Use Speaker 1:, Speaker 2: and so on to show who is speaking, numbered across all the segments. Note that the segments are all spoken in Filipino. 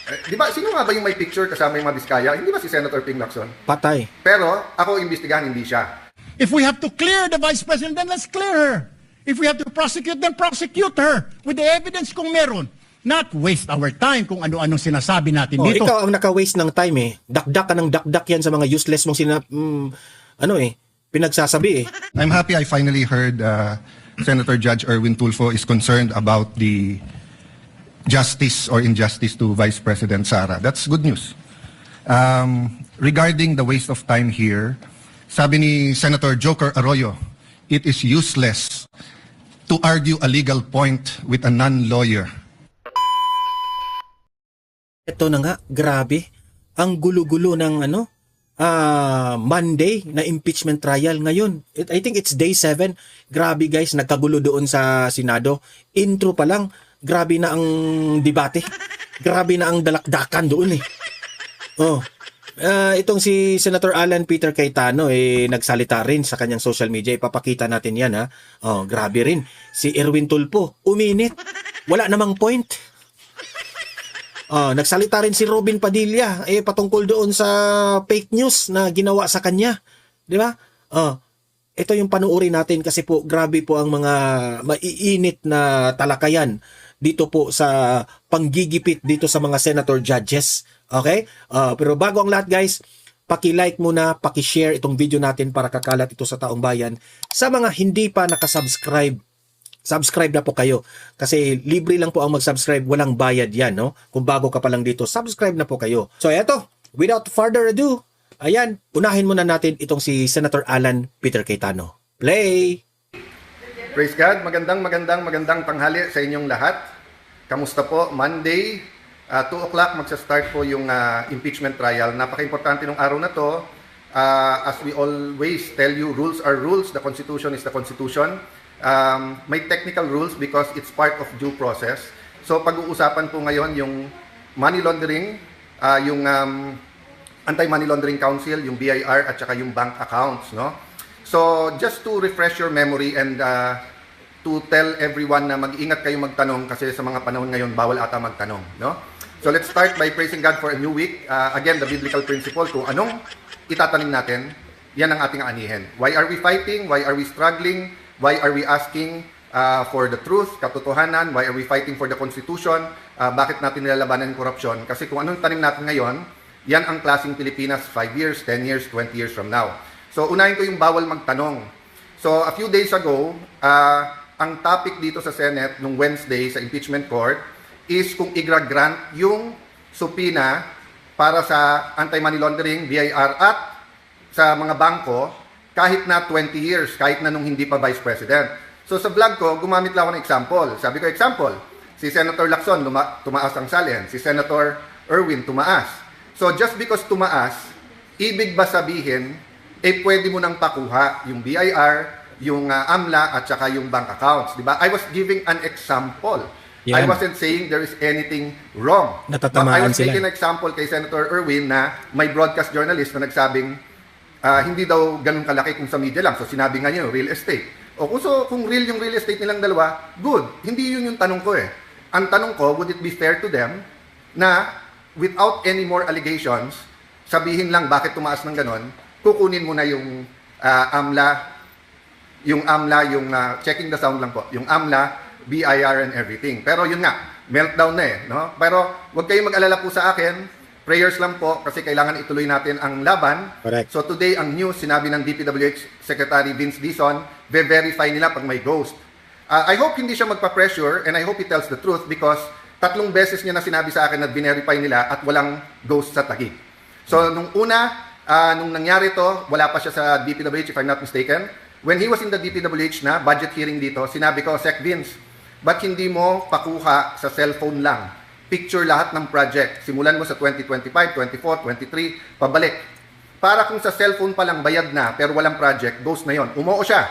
Speaker 1: Di ba, sino nga ba yung may picture kasama yung mga Biskaya? Hindi ba si Senator Ping Lacson?
Speaker 2: Patay.
Speaker 1: Pero ako imbestigahan, hindi siya.
Speaker 3: If we have to clear the Vice President, then let's clear her. If we have to prosecute, then prosecute her with the evidence kung meron. Not waste our time kung ano-anong sinasabi natin
Speaker 2: Oh,
Speaker 3: dito.
Speaker 2: ikaw ang naka-waste ng time eh. Dakdak ka ng dakdak yan sa mga useless mong pinagsasabi eh.
Speaker 4: I'm happy I finally heard Senator Judge Erwin Tulfo is concerned about the justice or injustice to Vice President Sara. That's good news. Regarding the waste of time here, sabi ni Senator Joker Arroyo, it is useless to argue a legal point with a non-lawyer.
Speaker 2: Ito na nga, grabe. Ang gulo-gulo ng Monday na impeachment trial ngayon. I think it's day 7. Grabe guys, nagkagulo doon sa Senado. Intro pa lang, grabe na ang debate. Grabe na ang dalakdakan doon eh. Itong si Senator Alan Peter Cayetano nagsalita rin sa kanyang social media. Ipapakita natin yan ha. Grabe rin. Si Erwin Tulfo, uminit. Wala namang point. Nagsalita rin si Robin Padilla patungkol doon sa fake news na ginawa sa kanya. Di ba? Ito yung panuuri natin kasi po grabe po ang mga maiinit na talakayan dito po sa panggigipit dito sa mga senator judges. Okay? Pero bago ang lahat guys, paki-like muna, paki-share itong video natin para kakalat ito sa taong bayan. Sa mga hindi pa nakasubscribe, subscribe na po kayo. Kasi libre lang po ang mag-subscribe, walang bayad yan, no? Kung bago ka pa lang dito, subscribe na po kayo. So eto, without further ado, ayan, unahin muna natin itong si Senator Alan Peter Cayetano. Play!
Speaker 1: Praise God, magandang tanghali sa inyong lahat. Kamusta po? Monday, 2 o'clock magsa-start po yung impeachment trial. Napaka-importante ng araw na to. As we always tell you, rules are rules, the Constitution is the Constitution. May technical rules because it's part of due process. So pag-uusapan po ngayon yung money laundering, yung Anti-Money Laundering Council, yung BIR at saka yung bank accounts, no? So just to refresh your memory and to tell everyone na mag-ingat kayo magtanong kasi sa mga panahon ngayon bawal ata magtanong, no? So let's start by praising God for a new week. Again, the biblical principle, kung anong itatanim natin, yan ang ating aanihin. Why are we fighting? Why are we struggling? Why are we asking for the truth, katotohanan? Why are we fighting for the Constitution? Bakit natin nilalabanan yung korupsyon? Kasi kung anong tanim natin ngayon, yan ang klaseng Pilipinas 5 years, 10 years, 20 years from now. So unahin ko yung bawal magtanong. So a few days ago, ang topic dito sa Senate nung Wednesday sa impeachment court is kung i-grant yung subpoena para sa anti-money laundering, BIR at sa mga bangko kahit na 20 years, kahit na nung hindi pa Vice President. So sa vlog ko, gumamit lang ako ng example. Sabi ko, example, si Senator Lacson, tumaas ang salin. Si Senator Erwin, tumaas. So just because tumaas, ibig ba sabihin, pwede mo nang pakuha yung BIR, yung AMLA, at saka yung bank accounts. Diba? I was giving an example.
Speaker 2: Yan.
Speaker 1: I wasn't saying there is anything wrong.
Speaker 2: Natatamaan
Speaker 1: I was
Speaker 2: sila.
Speaker 1: taking an example kay Senator Erwin na may broadcast journalist na nagsabing, hindi daw ganun kalaki kung sa media lang. So sinabi nga niya, real estate. Kung real yung real estate nilang dalawa, good. Hindi yun yung tanong ko eh. Ang tanong ko, would it be fair to them na without any more allegations, sabihin lang bakit tumaas ng ganun, kukunin mo na yung AMLA, yung checking the sound lang po, yung AMLA, BIR and everything. Pero yun nga, meltdown na eh. No? Pero huwag kayong mag-alala po sa akin, prayers lang po kasi kailangan ituloy natin ang laban.
Speaker 2: Correct.
Speaker 1: So today, ang news, sinabi ng DPWH Secretary Vince Dizon, verify nila pag may ghost. I hope hindi siya magpa-pressure and I hope he tells the truth because 3 beses niya na sinabi sa akin na verify nila at walang ghost sa Taguig. So nung nung nangyari to, wala pa siya sa DPWH if I'm not mistaken. When he was in the DPWH na, budget hearing dito, sinabi ko, Sec Vince, ba't hindi mo pakuha sa cellphone lang? Picture lahat ng project. Simulan mo sa 2025, 24, 23, pabalik. Para kung sa cellphone pa lang bayad na, pero walang project, ghost na yon. Umuo siya.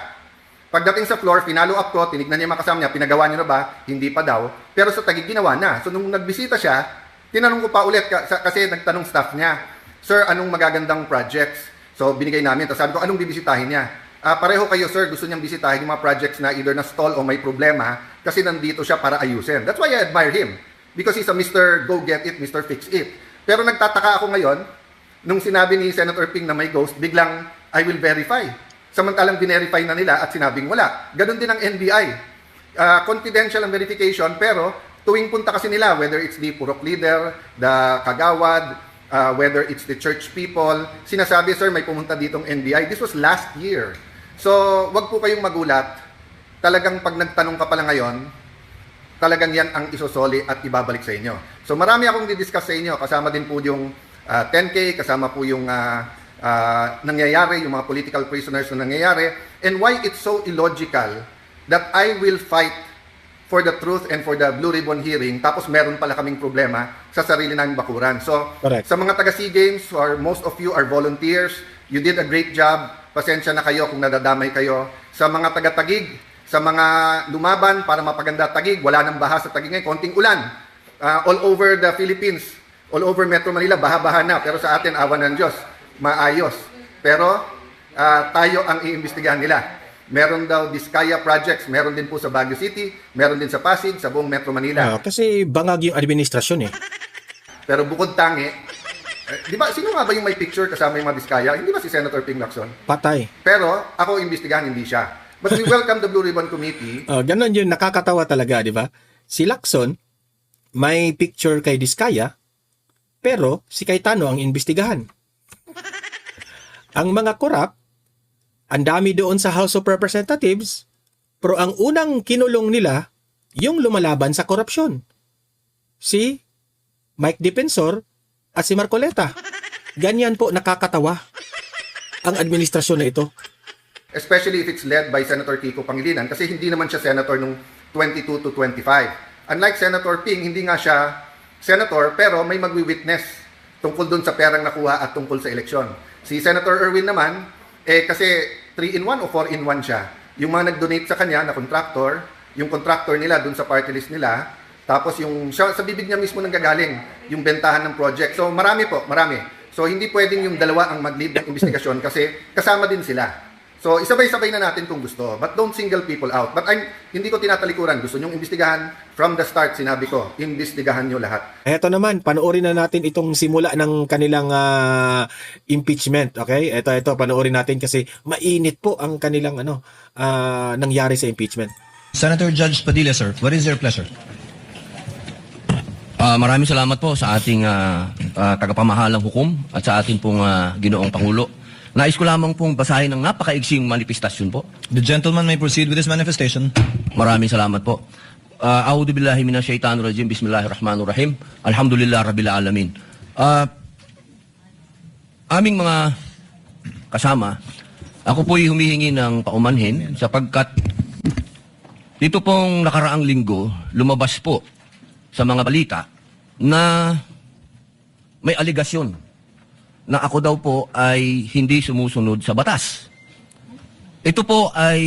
Speaker 1: Pagdating sa floor, finalo up ko, tinignan niya makasama niya, pinagawa niyo na ba? Hindi pa daw. Pero sa Taguig, ginawa na. So nung nagbisita siya, tinanong ko pa ulit, kasi nagtanong staff niya, Sir, anong magagandang projects? So binigay namin. Tapos sabi ko, anong bibisitahin niya? Pareho kayo, sir, gusto niyang bisitahin yung mga projects na either na-stall o may problema kasi nandito siya para ayusin. That's why I admire him. because he's a Mr. Go Get It, Mr. Fix It. Pero nagtataka ako ngayon, nung sinabi ni Senator Ping na may ghost, biglang, I will verify. Samantalang verify na nila at sinabing wala. Ganon din ang NBI. Confidential ang verification, pero tuwing punta kasi nila, whether it's the Purok leader, the Kagawad, whether it's the church people, sinasabi, sir, may pumunta ditong NBI. This was last year. So, wag po kayong magulat. Talagang pag nagtanong ka pala ngayon, talagang yan ang isosoli at ibabalik sa inyo. So, marami akong didiscuss sa inyo. Kasama din po yung 10K, kasama po yung nangyayari, yung mga political prisoners na nangyayari, and why it's so illogical that I will fight for the truth and for the Blue Ribbon hearing, tapos meron pala kaming problema sa sarili naming bakuran. So,
Speaker 2: Correct.
Speaker 1: sa mga taga SEA Games, or most of you are volunteers, you did a great job, pasensya na kayo kung nadadamay kayo. Sa mga taga-Tagig, sa mga lumaban para mapaganda Tagig, wala nang baha sa Tagig ngayon, konting ulan. All over the Philippines, all over Metro Manila, baha-baha na, pero sa atin, awan ng Diyos, maayos. Pero tayo ang iimbestigahan nila. Meron daw Diskaya projects, meron din po sa Baguio City, meron din sa Pasig, sa buong Metro Manila.
Speaker 2: Kasi bangag yung administrasyon eh.
Speaker 1: Pero bukod tangi, di ba, sino nga ba yung may picture kasama yung mga Diskaya? Hindi ba si Senator Ping Lacson?
Speaker 2: Patay.
Speaker 1: Pero ako imbestigahan, hindi siya. But we welcome the Blue Ribbon Committee.
Speaker 2: Ganon yun, nakakatawa talaga, di ba? Si Lacson, may picture kay Diskaya, pero si Cayetano ang imbestigahan. Ang mga korap, ang dami doon sa House of Representatives, pero ang unang kinulong nila, yung lumalaban sa korupsyon. Si Mike Defensor at si Marcoleta. Ganyan po nakakatawa ang administrasyon na ito.
Speaker 1: Especially if it's led by Senator Kiko Pangilinan, kasi hindi naman siya senator nung 22 to 25. Unlike Senator Ping, hindi nga siya senator, pero may magwi-witness tungkol dun sa perang nakuha at tungkol sa eleksyon. Si Senator Erwin naman, kasi 3-in-1 o 4-in-1 siya. Yung mga nag-donate sa kanya na contractor, yung contractor nila dun sa party list nila, tapos yung siya, sa bibig niya mismo nanggagaling yung bentahan ng project. So marami po, marami. So hindi pwedeng yung dalawa ang mag-lead ng investigasyon kasi kasama din sila. So isabay-sabay na natin kung gusto, but don't single people out. But hindi ko tinatalikuran. Gusto nyong imbestigahan, from the start sinabi ko, imbestigahan nyo lahat.
Speaker 2: Eto naman, panoorin na natin itong simula ng kanilang impeachment. Okay? Ito, panoorin natin kasi mainit po ang kanilang nangyari sa impeachment.
Speaker 5: Senator Judge Padilla, sir, what is your pleasure?
Speaker 6: Maraming salamat po sa ating tagapamahalang hukom at sa ating pong ginoong Pangulo. Nais ko lamang pong basahin ng napakaigsing manifestasyon po.
Speaker 5: The gentleman may proceed with his manifestation.
Speaker 6: Maraming salamat po. A'udhu billahi minash shaitanir rajim. Bismillahirrahmanirrahim. Alhamdulillah rabbil alamin. Aming mga kasama, ako po'y humihingi ng paumanhin sapagkat dito pong nakaraang linggo, lumabas po sa mga balita na may aligasyon na ako daw po ay hindi sumusunod sa batas. Ito po ay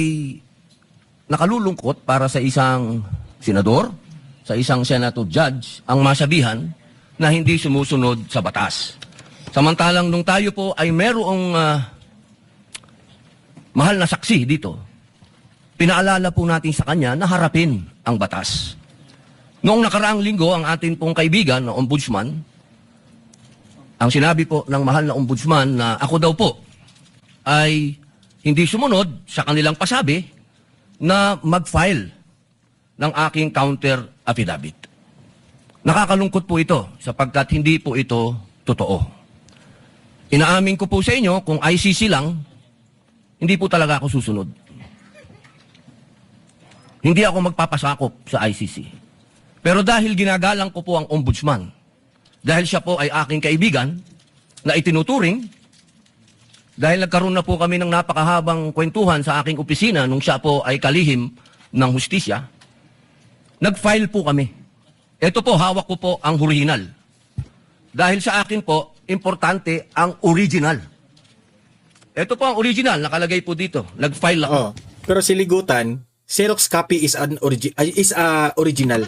Speaker 6: nakalulungkot para sa isang senador, sa isang senator judge, ang masabihan na hindi sumusunod sa batas. Samantalang nung tayo po ay merong mahal na saksi dito, pinaalala po natin sa kanya na harapin ang batas. Noong nakaraang linggo, ang atin pong kaibigan na ombudsman, ang sinabi po ng mahal na ombudsman na ako daw po ay hindi sumunod sa kanilang pasabi na mag-file ng aking counter affidavit. Nakakalungkot po ito sapagkat hindi po ito totoo. Inaamin ko po sa inyo kung ICC lang, hindi po talaga ako susunod. Hindi ako magpapasakop sa ICC. Pero dahil ginagalang ko po ang ombudsman, dahil siya po ay aking kaibigan na itinuturing, dahil nagkaroon na po kami ng napakahabang kwentuhan sa aking opisina nung siya po ay kalihim ng hustisya, nag-file po kami. Ito po, hawak ko po ang original. Dahil sa akin po, importante ang original. Ito po ang original, nakalagay po dito. Nag-file ako.
Speaker 2: Pero si Ligutan, Xerox copy is original.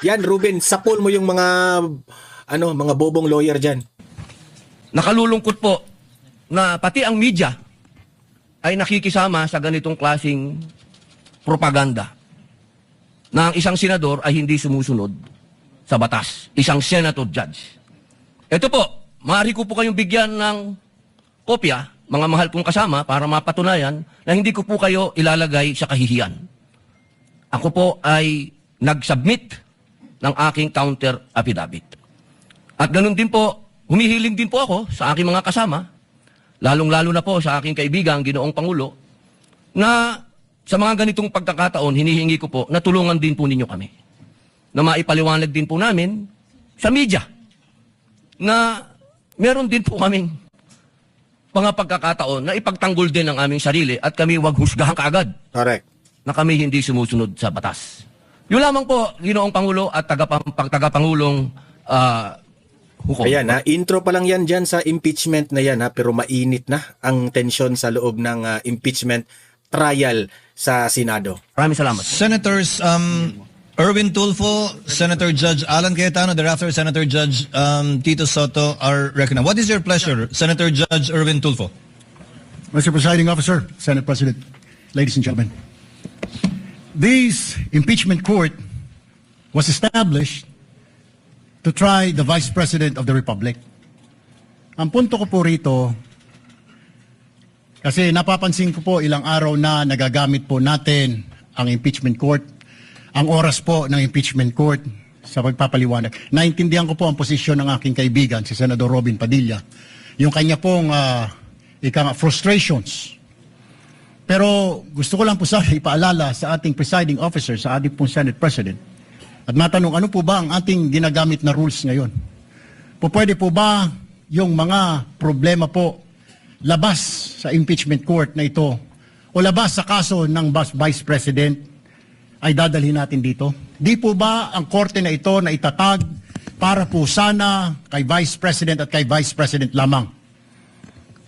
Speaker 2: Yan, Ruben, sapol mo yung mga bobong lawyer dyan.
Speaker 6: Nakalulungkot po na pati ang media ay nakikisama sa ganitong klasing propaganda. na ang isang senador ay hindi sumusunod sa batas. Isang senator judge. Ito po, maaari ko po kayong bigyan ng kopya, mga mahal kong kasama, para mapatunayan na hindi ko po kayo ilalagay sa kahihiyan. Ako po ay nag-submit ng aking counter affidavit. At ganun din po, humihiling din po ako sa aking mga kasama, lalong-lalo na po sa aking kaibigan, Ginoong Pangulo, na sa mga ganitong pagkakataon, hinihingi ko po na tulungan din po ninyo kami. Na maipaliwanag din po namin sa media na meron din po kaming mga pagkakataon na ipagtanggol din ang aming sarili at kami wag husgahan kaagad
Speaker 2: Correct.
Speaker 6: na kami hindi sumusunod sa batas. Yun lamang po, Ginoong Pangulo at tagapangulong hukom.
Speaker 2: Ayan ha, intro pa lang yan dyan sa impeachment na yan ha, pero mainit na ang tensyon sa loob ng impeachment trial sa Senado.
Speaker 6: Maraming salamat.
Speaker 5: Senators Erwin Tulfo, Senator Judge Alan Cayetano, thereafter Senator Judge Tito Soto are recognized. What is your pleasure, Senator Judge Erwin Tulfo?
Speaker 3: Mr. Presiding Officer, Senate President, ladies and gentlemen. This impeachment court was established to try the Vice President of the Republic. Ang punto ko po rito, kasi napapansin ko po ilang araw na nagagamit po natin ang impeachment court, ang oras po ng impeachment court sa pagpapaliwanag. Naintindihan ko po ang posisyon ng aking kaibigan, si Senador Robin Padilla, yung kanya pong frustrations. Pero gusto ko lang po sana ipaalala sa ating presiding officer, sa ating pong Senate President, at matanong, ano po ba ang ating ginagamit na rules ngayon? Pwede po ba yung mga problema po labas sa impeachment court na ito o labas sa kaso ng Vice President ay dadalhin natin dito? Di po ba ang korte na ito na itatag para po sana kay Vice President at kay Vice President lamang?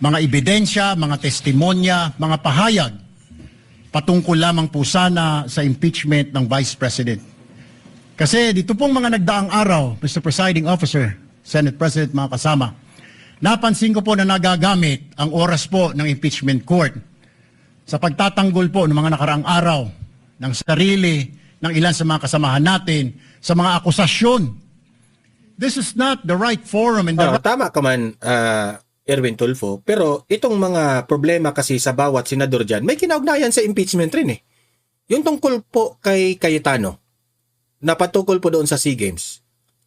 Speaker 3: Mga ebidensya, mga testimonya, mga pahayag patungkol lamang po sana sa impeachment ng Vice President. Kasi dito pong mga nagdaang araw, Mr. Presiding Officer, Senate President, mga kasama, napansin ko po na nagagamit ang oras po ng impeachment court sa pagtatanggol po ng mga nakaraang araw ng sarili ng ilan sa mga kasamahan natin sa mga akusasyon. This is not the right forum and
Speaker 2: Tama ka man, Erwin Tulfo, pero itong mga problema kasi sa bawat senador dyan, may kinaugnayan sa impeachment rin eh. Yung tungkol po kay Cayetano, na patungkol po doon sa SEA Games,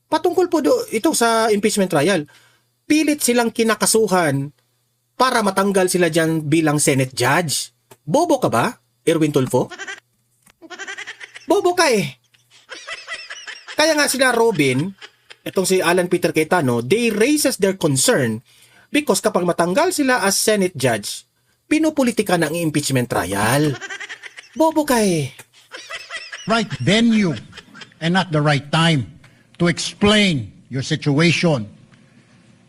Speaker 2: patungkol po ito sa impeachment trial, pilit silang kinakasuhan para matanggal sila dyan bilang Senate judge. Bobo ka ba, Erwin Tulfo? Bobo ka eh. Kaya nga sila Robin, itong si Alan Peter Cayetano, they raises their concern because kapag matanggal sila as Senate judge, pinupolitika ng impeachment trial. Bobo ka eh.
Speaker 3: right venue and not the right time to explain your situation.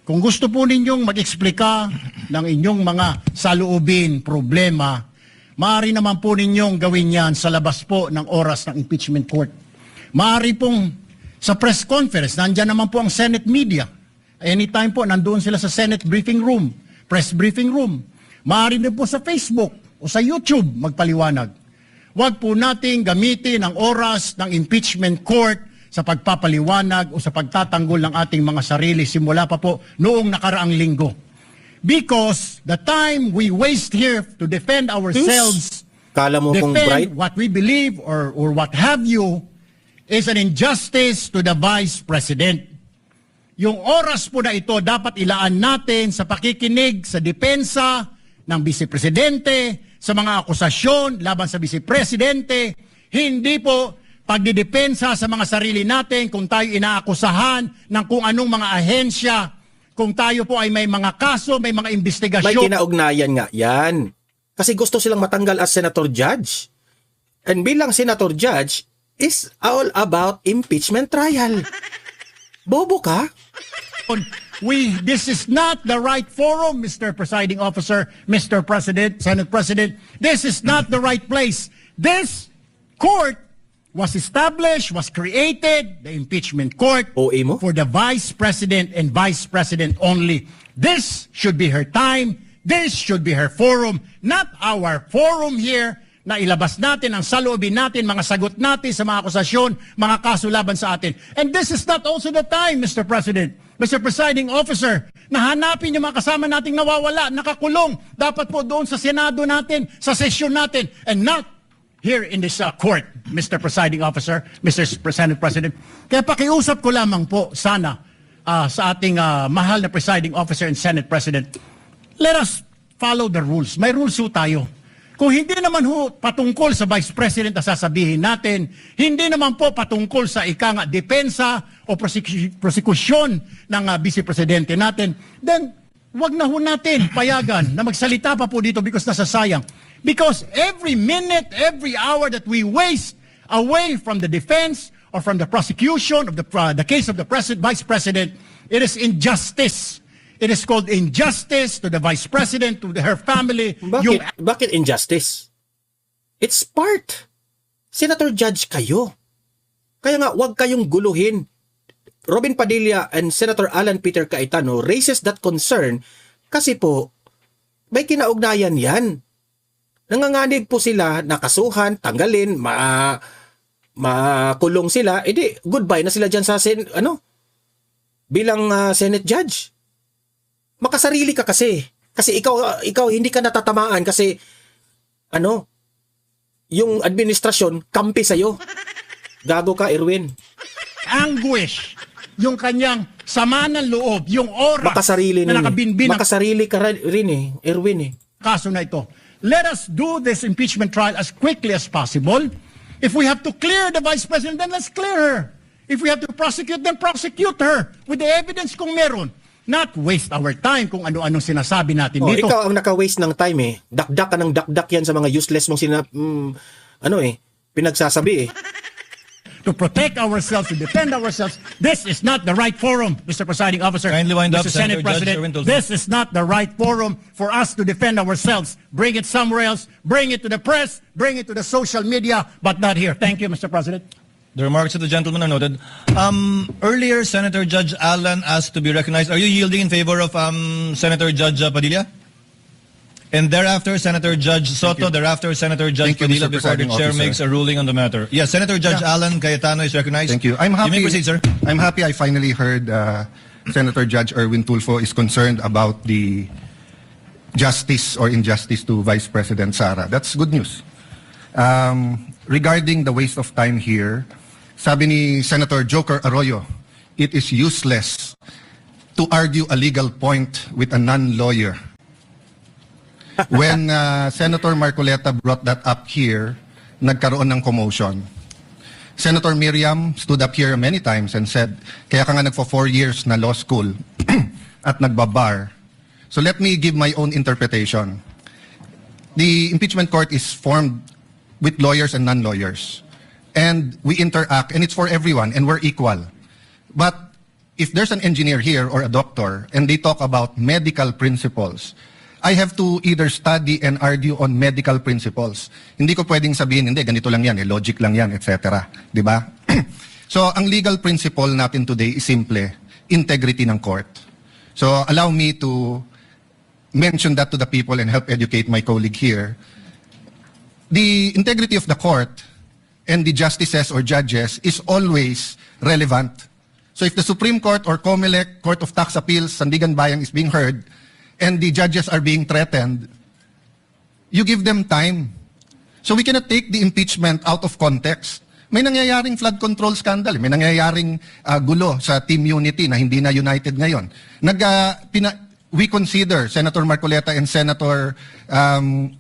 Speaker 3: Kung gusto po ninyong mag-eksplika ng inyong mga saloobin, problema, maaari naman po ninyong gawin yan sa labas po ng oras ng impeachment court. Maaari pong sa press conference, nandyan naman po ang Senate media. Anytime po, nandoon sila sa Senate briefing room, press briefing room. Maaari din po sa Facebook o sa YouTube magpaliwanag. Huwag po nating gamitin ang oras ng impeachment court sa pagpapaliwanag o sa pagtatanggol ng ating mga sarili simula pa po noong nakaraang linggo. Because the time we waste here to defend ourselves,
Speaker 2: Kala mo kung bright?
Speaker 3: defend what we believe or what have you, is an injustice to the Vice President. Yung oras po na ito dapat ilaan natin sa pakikinig sa depensa ng Vice Presidente, sa mga akusasyon laban sa Vice Presidente, hindi po pagdidepensa sa mga sarili natin kung tayo inaakusahan ng kung anong mga ahensya, kung tayo po ay may mga kaso, may mga
Speaker 2: May
Speaker 3: investigasyon.
Speaker 2: kinaugnayan nga yan. Kasi gusto silang matanggal as senator judge. And bilang senator judge is all about impeachment trial. Bobo ka?
Speaker 3: This is not the right forum, Mr. Presiding Officer, Mr. President, Senate President. This is not the right place. This court was established, was created, the impeachment court,
Speaker 2: OA mo?
Speaker 3: for the Vice President and Vice President only. This should be her time. This should be her forum, not our forum here na ilabas natin ang saloobin natin, mga sagot natin sa mga akusasyon, mga kaso laban sa atin. And this is not also the time, Mr. President, Mr. Presiding Officer, na hanapin yung mga kasama nating nawawala, nakakulong, dapat po doon sa Senado natin, sa sesyon natin, and not here in this court, Mr. Presiding Officer, Mr. Senate President. Kaya pakiusap ko lamang po sana sa ating mahal na Presiding Officer and Senate President, let us follow the rules. May rules ho tayo. Kung hindi naman ho patungkol sa Vice President na sasabihin natin, hindi naman po patungkol sa depensa o prosekusyon ng Vice Presidente natin, then wag na ho natin payagan na magsalita pa po dito because nasasayang. Because every minute, every hour that we waste away from the defense or from the prosecution of the case of the Vice President, it is injustice. It is called injustice to the Vice President, to her family.
Speaker 2: Bakit injustice? It's part. Senator Judge kayo. Kaya nga, wag kayong guluhin. Robin Padilla and Senator Alan Peter Cayetano raises that concern kasi po, may kinaugnayan yan. Nanganganib po sila, nakasuhan, tanggalin, makulong sila, edi goodbye na sila dyan sa bilang Senate Judge. Makasarili ka kasi. Kasi ikaw hindi ka natatamaan kasi yung administrasyon kampi sa'yo. Gago ka, Erwin.
Speaker 3: Anguish, yung kanyang sama ng loob, yung oras
Speaker 2: Makasarili
Speaker 3: na
Speaker 2: nun
Speaker 3: nakabinbin ang
Speaker 2: Makasarili ka rin Erwin
Speaker 3: kaso na ito. Let us do this impeachment trial as quickly as possible. If we have to clear the Vice President, then let's clear her. If we have to prosecute, then prosecute her with the evidence kung meron. Not waste our time kung ano-anong sinasabi natin dito.
Speaker 2: Ikaw ang naka-waste ng time Dakdak ka ng dakdak yan sa mga useless mong pinagsasabi
Speaker 3: To protect ourselves, to defend ourselves, this is not the right forum, Mr. Presiding Officer.
Speaker 5: Kindly wind up,
Speaker 3: Mr. Senate
Speaker 5: Senator Judge
Speaker 3: President.
Speaker 5: Erwin Tulfo.
Speaker 3: This is not the right forum for us to defend ourselves. Bring it somewhere else. Bring it to the press. Bring it to the social media, but not here. Thank you, Mr. President.
Speaker 5: The remarks of the gentleman are noted. Earlier, Senator Judge Alan asked to be recognized. Are you yielding in favor of Senator Judge Padilla? And thereafter, Senator Judge Soto, thereafter, Senator Judge
Speaker 4: Thank you,
Speaker 5: Padilla,
Speaker 4: Mr.
Speaker 5: before the
Speaker 4: Presiding
Speaker 5: chair
Speaker 4: Officer.
Speaker 5: makes a ruling on the matter. Yes, Senator Judge Alan Cayetano is recognized.
Speaker 4: Thank you. I'm happy.
Speaker 5: You may proceed, sir.
Speaker 4: I'm happy I finally heard Senator Judge Erwin Tulfo is concerned about the justice or injustice to Vice President Sara. That's good news. Regarding the waste of time here, sabi ni Senator Joker Arroyo, it is useless to argue a legal point with a non-lawyer. When Senator Marcoleta brought that up here, nagkaroon ng commotion. Senator Miriam stood up here many times and said, kaya ka nga nagpo 4 years na law school at nagbabar. So let me give my own interpretation. The impeachment court is formed with lawyers and non-lawyers. And we interact, and it's for everyone, and we're equal. But if there's an engineer here or a doctor, and they talk about medical principles, I have to either study and argue on medical principles. Hindi ko pwedeng sabihin, hindi, ganito lang yan, logic lang yan, etc. Diba? So, ang legal principle natin today is simple, integrity ng court. So, allow me to mention that to the people and help educate my colleague here. The integrity of the court and the justices or judges is always relevant. So if the Supreme Court or COMELEC, Court of Tax Appeals, Sandigan Bayan is being heard, and the judges are being threatened, you give them time. So we cannot take the impeachment out of context. May nangyayaring flood control scandal, may nangyayaring gulo sa Team Unity na hindi na united ngayon. We consider Senator Marcoleta and Senator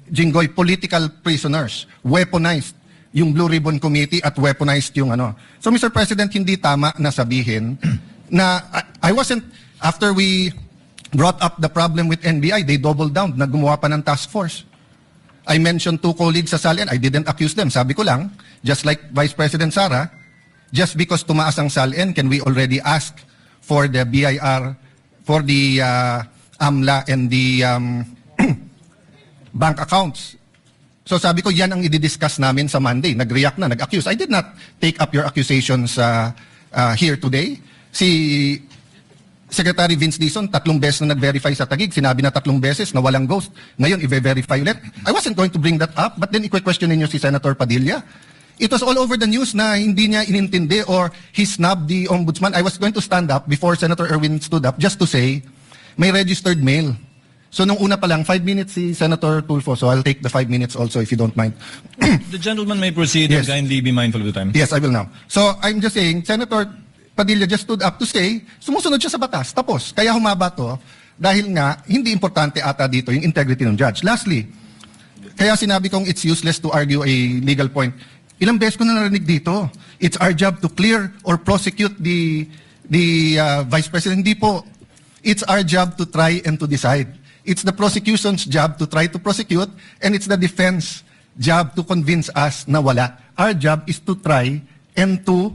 Speaker 4: Jinggoy political prisoners, weaponized yung Blue Ribbon Committee at weaponized yung ano. So Mr. President, hindi tama na sabihin na I wasn't, after we brought up the problem with NBI, they doubled down, na gumawa pa ng task force. I mentioned 2 colleagues sa SALN, I didn't accuse them. Sabi ko lang, just like Vice President Sara, just because tumaas ang SALN, can we already ask for the BIR, for the AMLA and the bank accounts? So sabi ko, yan ang i-discuss namin sa Monday. Nag-react na, nag-accuse. I did not take up your accusations here today. Si Secretary Vince Dizon, 3 beses na nag-verify sa Taguig, sinabi na 3 beses na walang ghost. Ngayon, i-verify ulit. I wasn't going to bring that up, but then i-question ninyo si Senator Padilla. It was all over the news na hindi niya inintindi or he snubbed the ombudsman. I was going to stand up before Senator Erwin stood up just to say, may registered mail. So nung una pa lang, 5 minutes si Senator Tulfo, so I'll take the 5 minutes also if you don't mind.
Speaker 5: The gentleman may proceed
Speaker 4: Yes.
Speaker 5: and kindly be mindful of the time.
Speaker 4: Yes, I will now. So I'm just saying, Senator Padilla just stood up to say, sumusunod siya sa batas. Tapos, kaya humaba to, dahil nga, hindi importante ata dito yung integrity ng judge. Lastly, kaya sinabi kong it's useless to argue a legal point. Ilang beses ko na narinig dito, it's our job to clear or prosecute the Vice President. Hindi po. It's our job to try and to decide. It's the prosecution's job to try to prosecute, and it's the defense job to convince us na wala. Our job is to try and to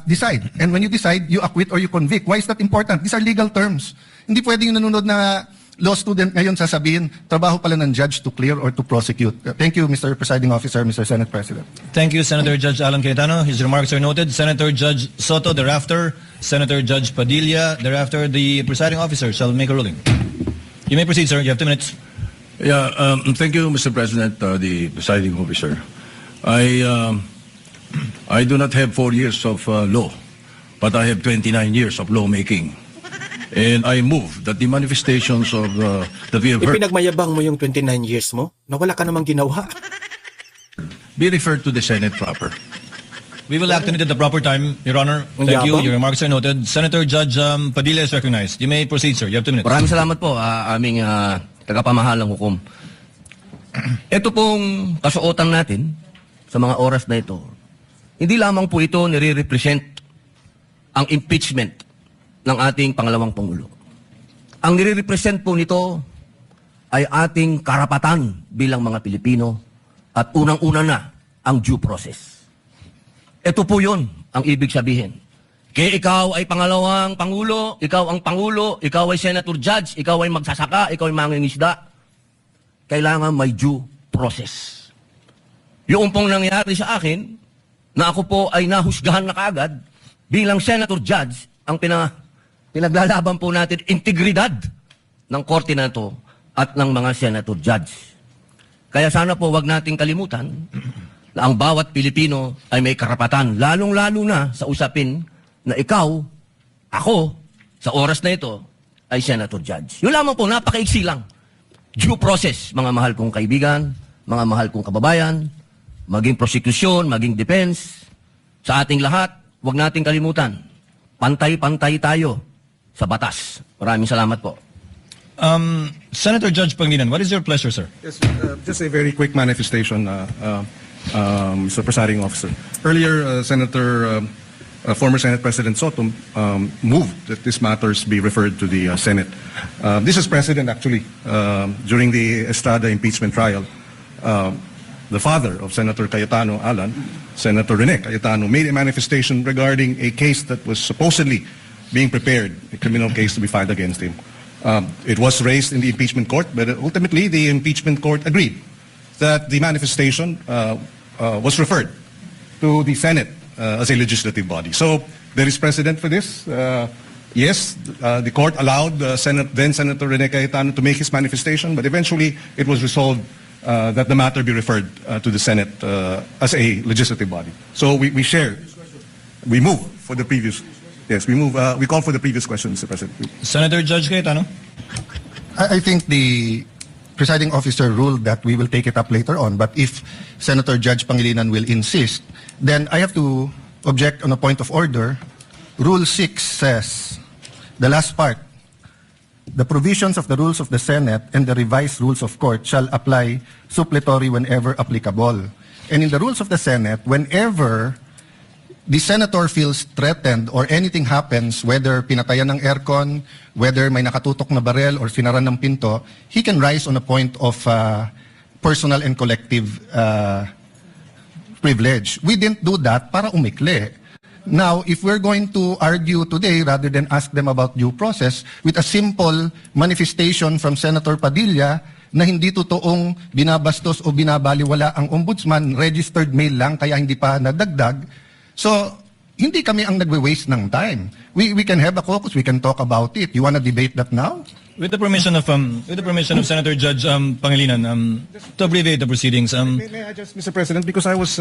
Speaker 4: decide. And when you decide, you acquit or you convict. Why is that important? These are legal terms. Hindi pwedeng yung nanonood na law student ngayon sasabihin, trabaho pala ng judge to clear or to prosecute. Thank you, Mr. Presiding Officer, Mr. Senate President.
Speaker 5: Thank you, Senator Judge Alan Cayetano. His remarks are noted. Senator Judge Soto, thereafter, Senator Judge Padilla, thereafter, the presiding officer shall make a ruling. You may proceed, sir. You have 2 minutes.
Speaker 7: Yeah, thank you, Mr. President, the presiding officer. I do not have 4 years of law, but I have 29 years of lawmaking. And I move that the manifestations of that we have heard
Speaker 2: Ipinagmayabang mo yung 29 years mo na wala ka namang ginawa.
Speaker 7: be referred to the Senate proper.
Speaker 5: We will act on it at the proper time, Your Honor. Thank you.
Speaker 2: Yabang.
Speaker 5: Your remarks are noted. Senator Judge Padilla is recognized. You may proceed, sir. You have 2 minutes.
Speaker 6: Maraming salamat po, aming tagapamahalang hukom. Ito pong kasuotan natin sa mga oras na ito, hindi lamang po ito nire-represent ang impeachment ng ating pangalawang Pangulo. Ang nire-represent po nito ay ating karapatan bilang mga Pilipino at unang-una na ang due process. Ito po yun ang ibig sabihin. Kaya ikaw ay pangalawang Pangulo, ikaw ang Pangulo, ikaw ay Senator Judge, ikaw ay magsasaka, ikaw ay mangingisda. Kailangan may due process. Yung pong nangyari sa akin, na ako po ay nahusgahan na kaagad, bilang Senator Judge, ang pinaglalaban po natin, integridad ng korte na ito at ng mga Senator Judge. Kaya sana po wag nating kalimutan na ang bawat Pilipino ay may karapatan, lalong-lalo na sa usapin na ikaw, ako, sa oras na ito, ay Senator Judge. Yun lamang po, napakaiksi lang. Due process, mga mahal kong kaibigan, mga mahal kong kababayan, maging prosecution, maging defense, sa ating lahat, wag nating kalimutan, pantay-pantay tayo sa batas. Maraming salamat po.
Speaker 5: Senator Judge Pangilinan, what is your pleasure, sir?
Speaker 8: Yes, just a very quick manifestation, Mr. Presiding Officer. Earlier, former Senate President Soto moved that these matters be referred to the Senate. This is President, actually, during the Estrada impeachment trial. The father of Senator Cayetano, Alan, Senator Rene Cayetano, made a manifestation regarding a case that was supposedly being prepared, a criminal case to be filed against him. It was raised in the impeachment court, but ultimately the impeachment court agreed that the manifestation was referred to the Senate as a legislative body. So there is precedent for this. Yes, the court allowed then Senator Rene Cayetano to make his manifestation, but eventually it was resolved that the matter be referred to the Senate as a legislative body. So we move for the previous. Yes, we call for the previous question, Mr. President.
Speaker 5: Senator Judge Cayetano?
Speaker 4: I think the presiding officer ruled that we will take it up later on, but if Senator Judge Pangilinan will insist, then I have to object on a point of order. Rule 6 says, the last part, the provisions of the rules of the Senate and the revised rules of court shall apply suppletorily whenever applicable. And in the rules of the Senate, whenever the senator feels threatened or anything happens, whether pinatayan ng aircon, whether may nakatutok na barel or sinaran ng pinto, he can rise on a point of personal and collective privilege. We didn't do that para umikli. Now, if we're going to argue today, rather than ask them about due process, with a simple manifestation from Senator Padilla na hindi totoong binabastos o binabaliwala ang ombudsman, registered mail lang, kaya hindi pa nadagdag. So, hindi kami ang nagwe-waste ng time. We can have a caucus, we can talk about it. You wanna debate that now?
Speaker 5: With the permission of Senator Judge Pangilinan, to abbreviate the proceedings,
Speaker 8: May I just, Mr. President, because I was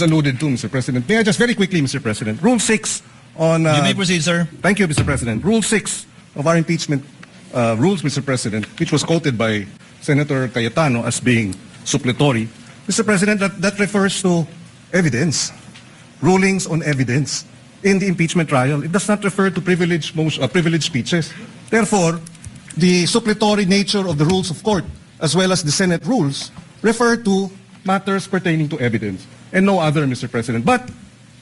Speaker 8: alluded to, Mr. President. May I just very quickly, Mr. President, Rule 6 on...
Speaker 5: you may proceed, sir.
Speaker 8: Thank you, Mr. President. Rule 6 of our impeachment rules, Mr. President, which was quoted by Senator Cayetano as being suppletory. Mr. President, that refers to evidence, rulings on evidence in the impeachment trial. It does not refer to privileged speeches. Therefore, the suppletory nature of the rules of court, as well as the Senate rules, refer to matters pertaining to evidence and no other, Mr. President. But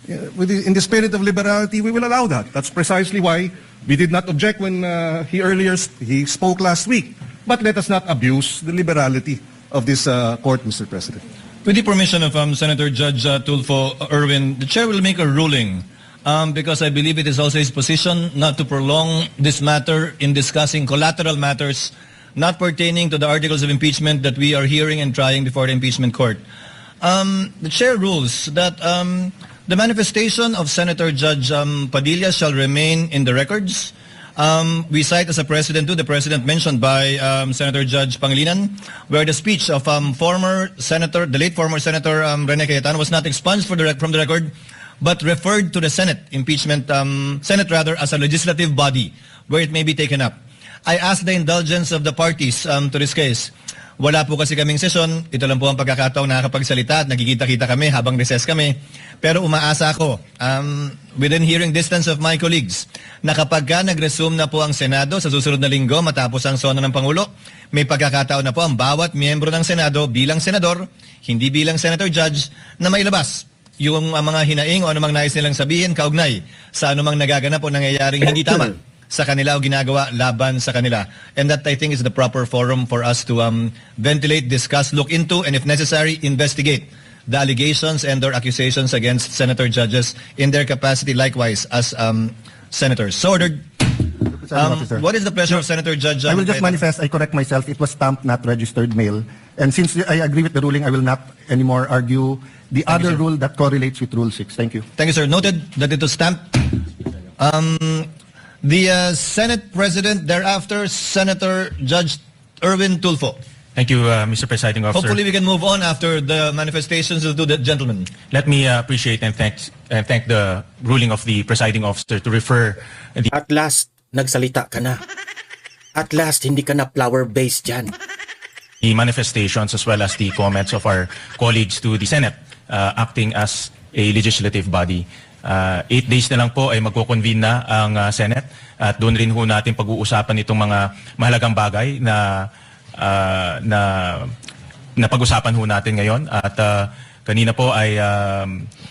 Speaker 8: in the spirit of liberality, we will allow that. That's precisely why we did not object when he spoke last week. But let us not abuse the liberality of this court, Mr. President.
Speaker 5: With the permission of Senator Judge Tulfo Erwin, the chair will make a ruling because I believe it is also his position not to prolong this matter in discussing collateral matters not pertaining to the articles of impeachment that we are hearing and trying before the impeachment court. The chair rules that the manifestation of Senator Judge Padilla shall remain in the records. We cite as a precedent to the precedent mentioned by Senator Judge Pangilinan, where the speech of the late former Senator Rene Cayetano was not expunged from the record, but referred to the Senate Senate as a legislative body where it may be taken up. I ask the indulgence of the parties to this case. Wala po kasi kaming sesyon. Ito lang po ang pagkakataon na nakakapagsalita at nagkikita-kita kami habang recess kami. Pero umaasa ako, within hearing distance of my colleagues, na kapag ka nag-resume na po ang Senado sa susunod na linggo matapos ang sona ng Pangulo, may pagkakataon na po ang bawat miyembro ng Senado bilang senador, hindi bilang senator judge, na mailabas yung mga hinaing o anumang nais nilang sabihin kaugnay sa anumang nagaganap o nangyayaring hindi tama sa kanila o ginagawa laban sa kanila. And that I think is the proper forum for us to ventilate, discuss, look into, and if necessary, investigate the allegations and their accusations against senator judges in their capacity likewise as senators. So ordered. What is the pleasure of Senator Judge?
Speaker 4: I will just manifest, I correct myself, it was stamped, not registered mail. And since I agree with the ruling, I will not anymore argue the other rule that correlates with Rule 6. Thank you.
Speaker 5: Thank you, sir. Noted that it was stamped. The Senate President, thereafter, Senator Judge Erwin Tulfo.
Speaker 9: Thank you, Mr. Presiding Officer.
Speaker 5: Hopefully we can move on after the manifestations of the gentleman.
Speaker 9: Let me appreciate and thank the ruling of the Presiding Officer to refer the
Speaker 2: At last, nagsalita ka na. At last, hindi ka na flower-based dyan.
Speaker 9: manifestations as well as the comments of our colleagues to the Senate acting as a legislative body. 8 days na lang po ay magko-convene na ang Senate at doon rin ho natin pag-uusapan itong mga mahalagang bagay na pag-usapan ho natin ngayon at kanina po ay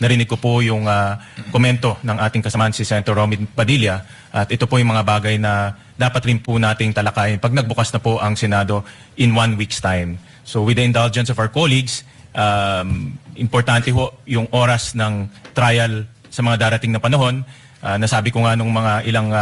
Speaker 9: narinig ko po yung komento ng ating kasamahan si Senator Romy Padilla at ito po yung mga bagay na dapat rin po nating talakayin pag nagbukas na po ang Senado in 1 week's time. So with the indulgence of our colleagues, importante ho yung oras ng trial sa mga darating na panahon. Nasabi ko nga nung mga ilang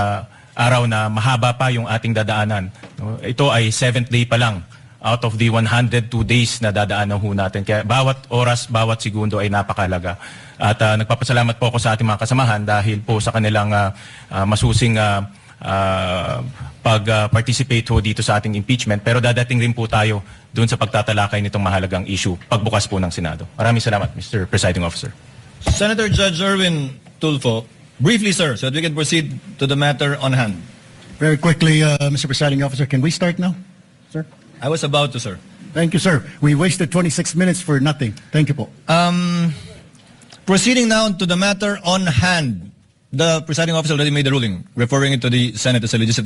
Speaker 9: araw na mahaba pa yung ating dadaanan. Ito ay 7th day pa lang out of the 102 days na dadaanan ho natin. Kaya bawat oras, bawat segundo ay napakalaga. At nagpapasalamat po ako sa ating mga kasamahan dahil po sa kanilang masusing pag-participate ho dito sa ating impeachment. Pero dadating rin po tayo doon sa pagtatalakay nitong mahalagang issue pagbukas po ng Senado. Maraming salamat, Mr. Presiding Officer.
Speaker 5: Senator Judge Erwin Tulfo, briefly, sir, so that we can proceed to the matter on hand.
Speaker 3: Very quickly, Mr. Presiding Officer, can we start now, sir?
Speaker 5: I was about to, sir.
Speaker 3: Thank you, sir. We wasted 26 minutes for nothing. Thank you po.
Speaker 5: Proceeding now to the matter on hand. The presiding officer already made the ruling, referring it to the Senate as a legislative